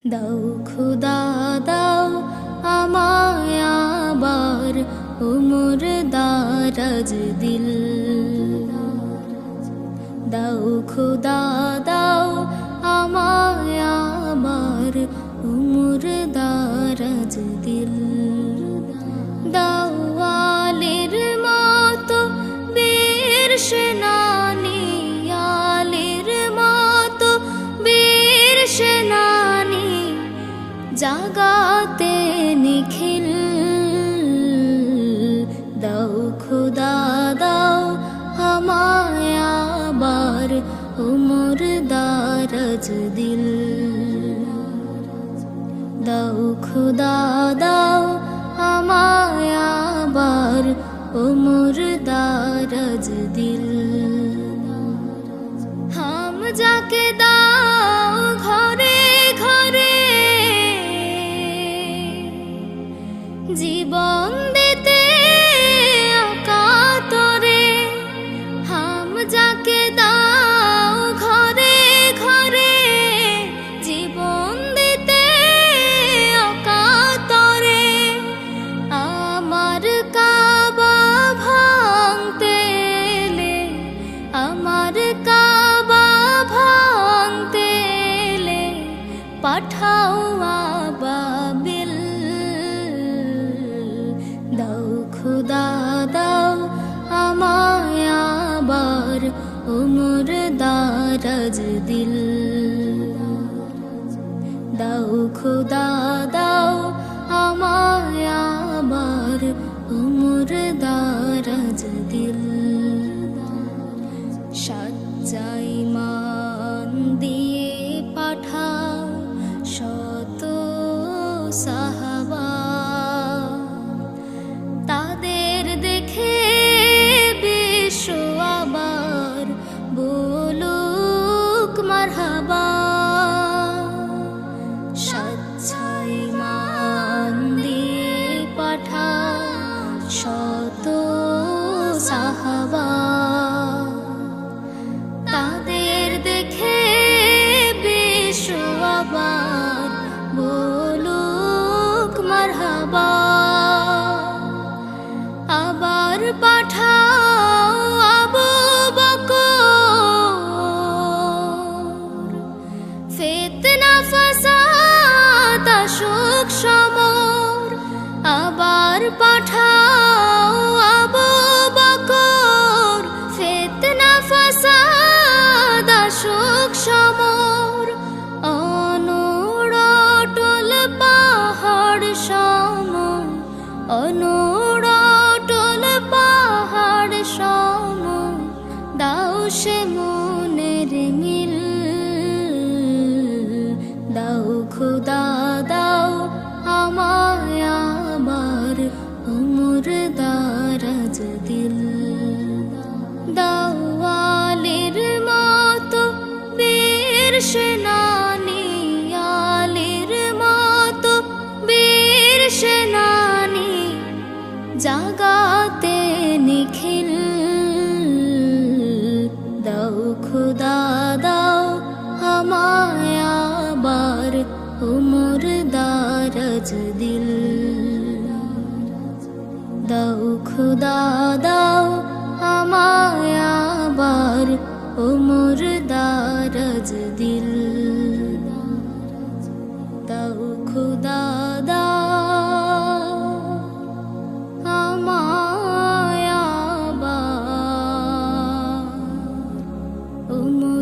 দাও খুদা দাও আমায় আবার উমর দারাজ দিল। দাও খুদা দাও আমায় আবার উমর দারাজ দিল। দাও আলীর মতো বীর সেনানী, আলীর মতো বীর সেনানী জাগাতে নিখিল। দাও খুদা দাও আমায় আবার উমর দারাজ দিল। দাও খুদা দাও আমায় আবার উমর দারাজ দিল। হাম যাকে দাও ঘরে ঘরে জীবন দিতে অকাতরে। হাম যাকে দাও ঘরে ঘরে জীবন দিতে অকাতরে। আমার কাবা ভাঙতে এলে, আমার কাবা ভাঙতে এলে পাঠাও আবাবিল। দাও খুদা দাও আমায় আবার উমর দারাজ দিল। দাও খুদা দাও আমায় আবার উমর দারাজ দিল। সাজ্জাই মান দিয়ে পাঠাও শত সাহাবা, তাদের দেখে বিশ্ব আবার বলুক মারহাবা। সাজ্জাই মান দিয়ে পাঠাও শত সাহাবা, তাদের দেখে বিশ্ব আবার বলুক মারহাবা। আবার পাঠাও আবু বকর, ফিতনা ফাসাদ আসুক সমর। আবার পাঠাও আবু বকর, ফিতনা ফাসাদ আসুক সমর। অনুড়টল পাহাড় সম, অনুড়টল পাহাড় সম দাও সে মনের মিল। দাও খুদা দাও আমায় আবার উমর দারাজ দিল। দাও আলীর মতো বীর সেনানী, আলীর মতো বীর সেনানী জাগাতে নিখিল। দাও খুদা দাও আমায় আবার উমর দারাজ দিল। দাও খুদা দাও আমায় আবার উমর দারাজ দিল। দাও খুদা দাও আমায় আবার উমর